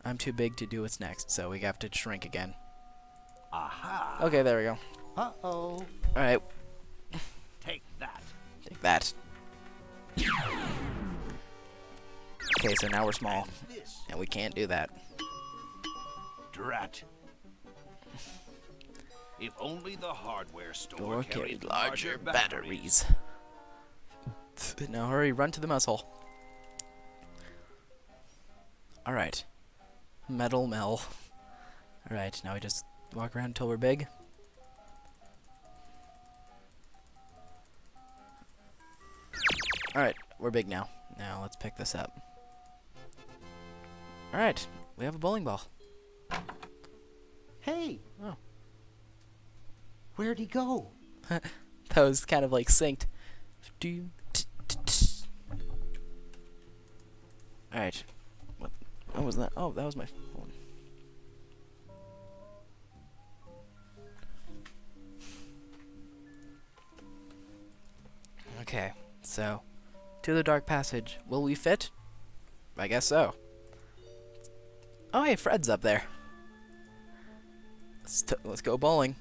I'm too big to do what's next, so we have to shrink again. Aha! Okay, there we go. Uh-oh. Alright, Take that. take that. Okay, so now we're small, This. and we can't do that. Drat. If only the hardware store Or carried carried larger batteries. batteries. Now hurry, run to the mess hall. Alright. Metal Mel. Alright, now we just walk around until we're big. Alright, we're big now. Now let's pick this up. Alright, we have a bowling ball. Hey! Oh. Where'd he go? That was kind of like synced. Alright. What was that? Oh, that was my phone. Okay, so to the dark passage. Will we fit? I guess so. Oh, hey, Fred's up there. Let's go bowling.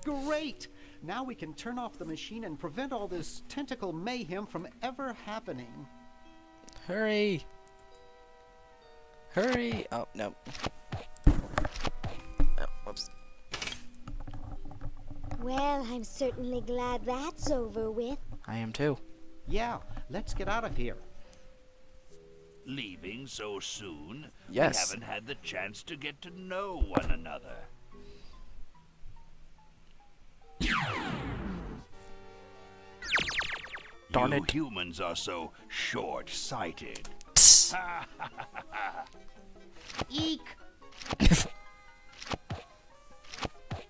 Great! Now we can turn off the machine and prevent all this tentacle mayhem from ever happening. Hurry! Hurry! Oh, no. Oh, whoops. Well, I'm certainly glad that's over with. I am too. Yeah, let's get out of here. Leaving so soon? Yes. We haven't had the chance to get to know one another. Darn You it. humans are so short-sighted. Eek!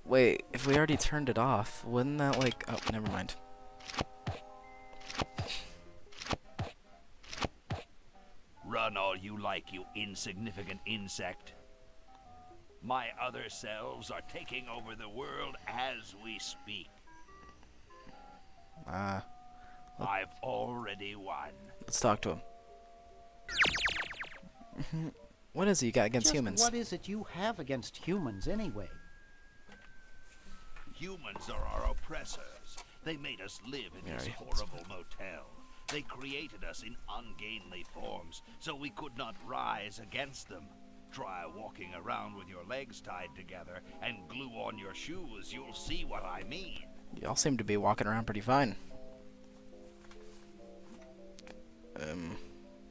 Wait, if we already turned it off, wouldn't that like... Oh, never mind. Run all you like, you insignificant insect. My other selves are taking over the world as we speak. I've already won. Let's talk to him. What is it you got against Just humans? what is it you have against humans, anyway? Humans are our oppressors. They made us live in this Alright. horrible motel. They created us in ungainly forms, so we could not rise against them. Try walking around with your legs tied together and glue on your shoes. You'll see what I mean. Y'all seem to be walking around pretty fine.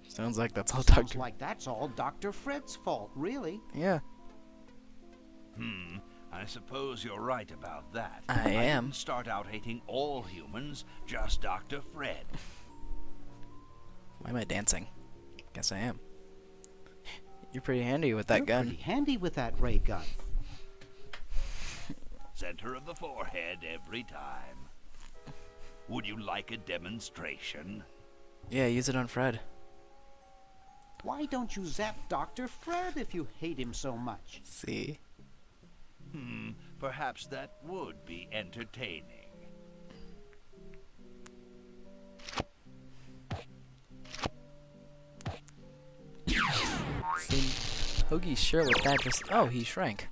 Sounds like that's all Sounds Dr. like that's all Dr. Fred's fault, really. Yeah, I suppose you're right about that. I am. didn't start out hating all humans, just Dr. Fred. Why am I dancing? Guess I am. You're pretty handy with that You're gun. pretty handy with that ray gun. Center of the forehead every time. Would you like a demonstration? Yeah, use it on Fred. Why don't you zap Dr. Fred if you hate him so much? See? Perhaps that would be entertaining. See? Hoagie's sure with that just... Oh, he shrank.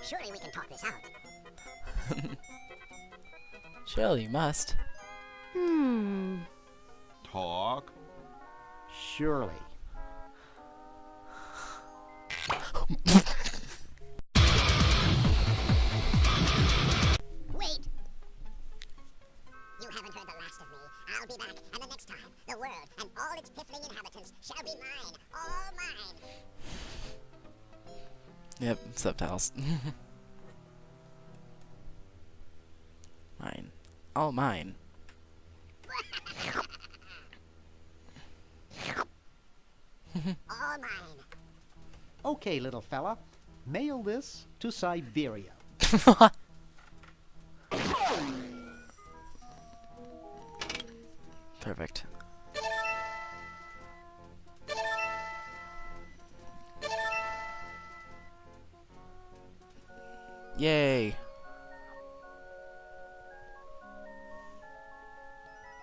Surely we can talk this out. Surely you must. Talk? Surely. Wait! You haven't heard the last of me. I'll be back, and the next time, the world and all its piffling inhabitants shall be mine. All mine. Yep, subtitles. Mine. All mine. All mine. Okay, little fella. Mail this to Siberia. Perfect. Yay.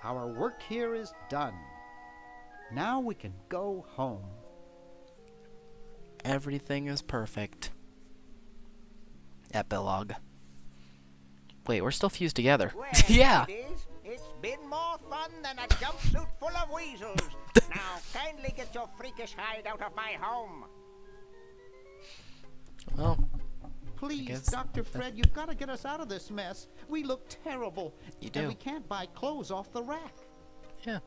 Our work here is done. Now we can go home. Everything is perfect. Epilogue. Wait, we're still fused together. Well, Yeah. ladies, it's been more fun than a jumpsuit full of weasels. Now, kindly get your freakish hide out of my home. Well, Please, guess Dr. Fred, you've got to get us out of this mess. We look terrible. You do. And we can't buy clothes off the rack. yeah.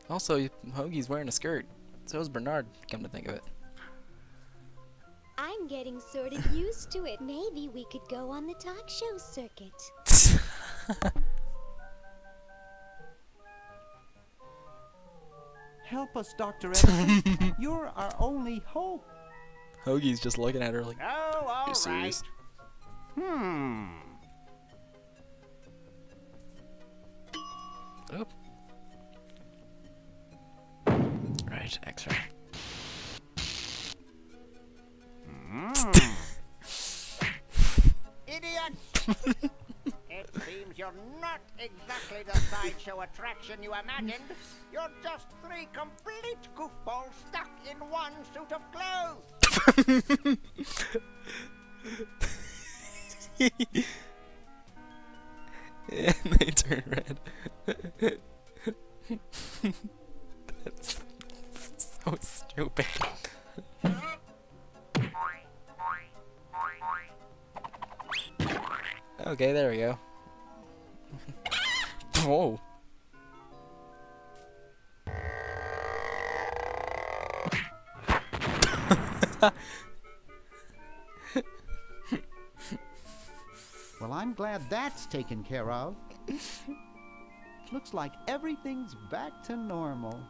Also, Hoagie's wearing a skirt. So is Bernard, come to think of it. I'm getting sort of used to it. Maybe we could go on the talk show circuit. Help us, Dr. Edison. You're our only hope. Hoagie's just looking at her like, Oh, all you right. serious? Oop. Right, X-ray. Idiots! It seems you're not exactly the sideshow attraction you imagined. You're just three complete goofballs stuck in one suit of clothes. And they turn red. That's so stupid. Okay, there we go. Whoa. Well, I'm glad that's taken care of. Looks like everything's back to normal.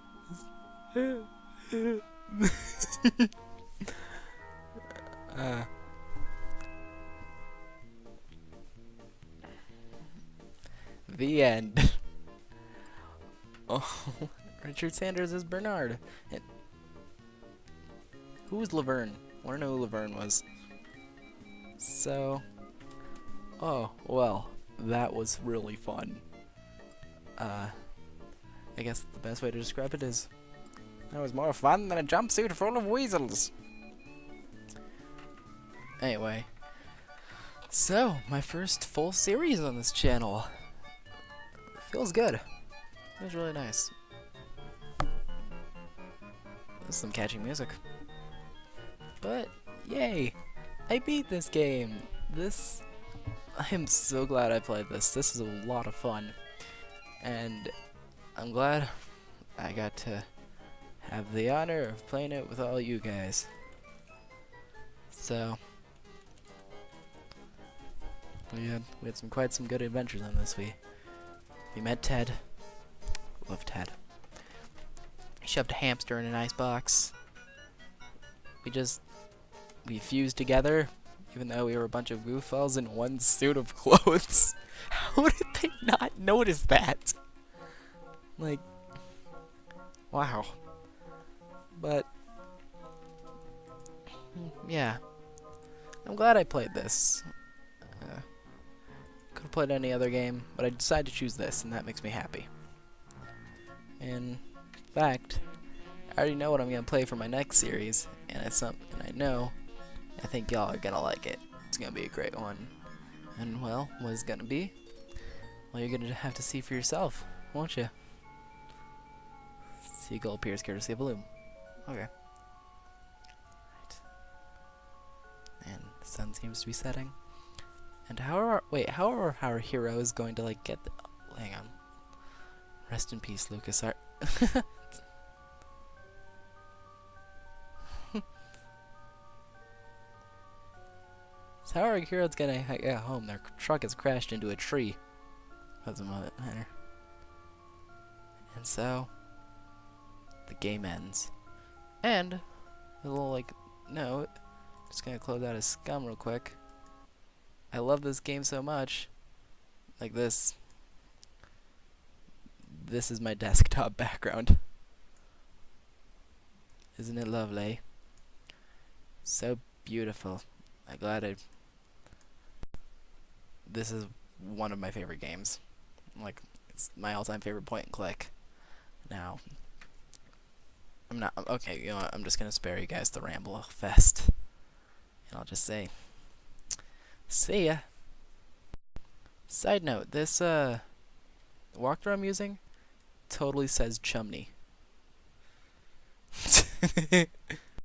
The end. Oh, Richard Sanders is Bernard. And who was Laverne? I want to know who Laverne was. So, oh, well, that was really fun. I guess the best way to describe it is, that was more fun than a jumpsuit full of weasels. Anyway, so, my first full series on this channel. Feels good. It was really nice. There's some catchy music. But, yay! I beat this game! I am so glad I played this. This is a lot of fun. And I'm glad I got to have the honor of playing it with all you guys. So, we had quite some good adventures on this. We met Ted. Love Ted. Shoved a hamster in an icebox. We fused together, even though we were a bunch of goofballs in one suit of clothes. How did they not notice that? Like, wow. But, yeah. I'm glad I played this. Could have played any other game, but I decided to choose this, and that makes me happy. In fact, I already know what I'm going to play for my next series, and it's something I know. I think y'all are going to like it. It's going to be a great one. And, well, what is it going to be? Well, you're going to have to see for yourself, won't you? Seagull appears courtesy of Bloom. Okay. Right. And the sun seems to be setting. And how are our heroes going to, like, get the... hang on. Rest in peace, Lucas. So how are our heroes gonna get home? Their truck has crashed into a tree. Doesn't matter. And so, the game ends. And, a little, like, note. Just gonna close out his scum real quick. I love this game so much. Like this. This is my desktop background. Isn't it lovely? So beautiful. I'm glad I this is one of my favorite games. Like, it's my all-time favorite point and click. Now, I'm not okay. You know what? I'm just gonna spare you guys the ramble fest, and I'll just say, see ya. Side note: this walkthrough I'm using totally says Chumney.